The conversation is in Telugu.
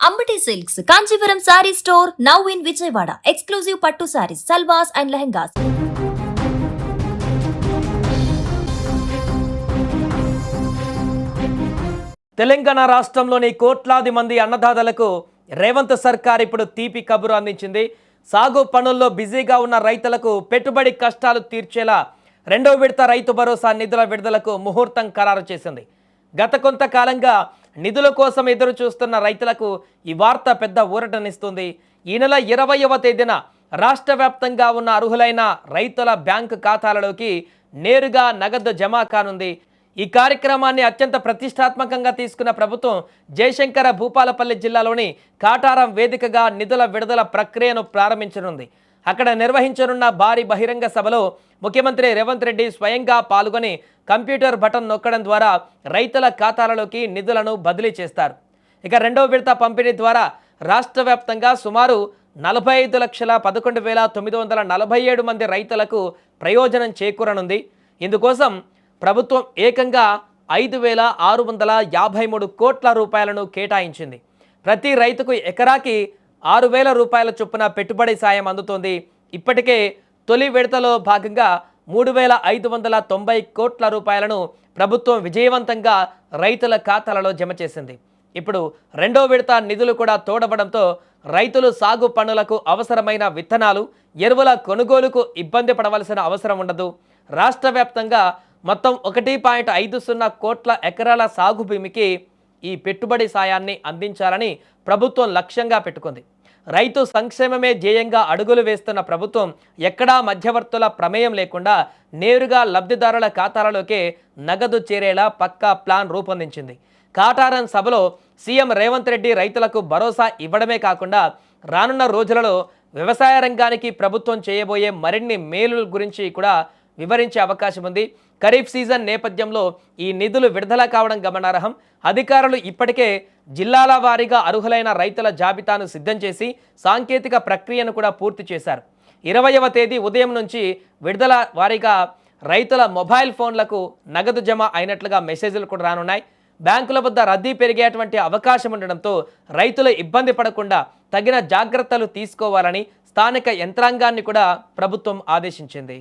Ambati Silks, Kanchipuram Saree Store, now in Vijayawada. Exclusive Pattu Sarees, Salwas and Lehengas. Telangana రాష్ట్రంలోని కోట్లాది మంది అన్నదాతలకు రేవంత్ సర్కార్ ఇప్పుడు తీపి కబురు అందించింది. సాగు పనుల్లో బిజీగా ఉన్న రైతులకు పెట్టుబడి కష్టాలు తీర్చేలా రెండో విడత రైతు భరోసా నిధుల విడుదలకు ముహూర్తం ఖరారు చేసింది. గత కొంతకాలంగా నిధుల కోసం ఎదురు చూస్తున్న రైతులకు ఈ వార్త పెద్ద ఊరటనిస్తుంది. ఈ నెల 20వ తేదీన రాష్ట్ర వ్యాప్తంగా ఉన్న అర్హులైన రైతుల బ్యాంకు ఖాతాలలోకి నేరుగా నగదు జమ కానుంది. ఈ కార్యక్రమాన్ని అత్యంత ప్రతిష్టాత్మకంగా తీసుకున్న ప్రభుత్వం జయశంకర భూపాలపల్లి జిల్లాలోని కాటారం వేదికగా నిధుల విడుదల ప్రక్రియను ప్రారంభించనుంది. అక్కడ నిర్వహించనున్న భారీ బహిరంగ సభలో ముఖ్యమంత్రి రేవంత్ రెడ్డి స్వయంగా పాల్గొని కంప్యూటర్ బటన్ నొక్కడం ద్వారా రైతుల ఖాతాలలోకి నిధులను బదిలీ చేస్తారు. ఇక రెండో విడత పంపిణీ ద్వారా రాష్ట్ర వ్యాప్తంగా సుమారు 45,11,947 మంది రైతులకు ప్రయోజనం చేకూరనుంది. ఇందుకోసం ప్రభుత్వం ఏకంగా 5,653 కోట్ల రూపాయలను కేటాయించింది. ప్రతి రైతుకు ఎకరాకి 6,000 రూపాయల చొప్పున పెట్టుబడి సాయం అందుతోంది. ఇప్పటికే తొలి విడతలో భాగంగా 3,590 కోట్ల రూపాయలను ప్రభుత్వం విజయవంతంగా రైతుల ఖాతాలలో జమ చేసింది. ఇప్పుడు రెండో విడత నిధులు కూడా తోడవడంతో రైతులు సాగు పనులకు అవసరమైన విత్తనాలు, ఎరువుల కొనుగోలుకు ఇబ్బంది పడవలసిన అవసరం ఉండదు. రాష్ట్ర వ్యాప్తంగా మొత్తం 1.50 కోట్ల ఎకరాల సాగు భూమికి ఈ పెట్టుబడి సాయాన్ని అందించాలని ప్రభుత్వం లక్ష్యంగా పెట్టుకుంది. రైతు సంక్షేమమే ధ్యేయంగా అడుగులు వేస్తున్న ప్రభుత్వం ఎక్కడా మధ్యవర్తుల ప్రమేయం లేకుండా నేరుగా లబ్ధిదారుల ఖాతాలలోకే నగదు చేరేలా పక్కా ప్లాన్ రూపొందించింది. కాటారం సభలో సీఎం రేవంత్ రెడ్డి రైతులకు భరోసా ఇవ్వడమే కాకుండా రానున్న రోజులలో వ్యవసాయ రంగానికి ప్రభుత్వం చేయబోయే మరిన్ని మేలుల గురించి కూడా వివరించే అవకాశం ఉంది. ఖరీఫ్ సీజన్ నేపథ్యంలో ఈ నిధులు విడుదల కావడం గమనార్హం. అధికారులు ఇప్పటికే జిల్లాల వారీగా అర్హులైన రైతుల జాబితాను సిద్ధం చేసి సాంకేతిక ప్రక్రియను కూడా పూర్తి చేశారు. 20వ తేదీ ఉదయం నుంచి విడుదల వారీగా రైతుల మొబైల్ ఫోన్లకు నగదు జమ అయినట్లుగా మెసేజ్లు కూడా రానున్నాయి. బ్యాంకుల వద్ద రద్దీ పెరిగేటువంటి అవకాశం ఉండడంతో రైతులు ఇబ్బంది పడకుండా తగిన జాగ్రత్తలు తీసుకోవాలని స్థానిక యంత్రాంగాన్ని కూడా ప్రభుత్వం ఆదేశించింది.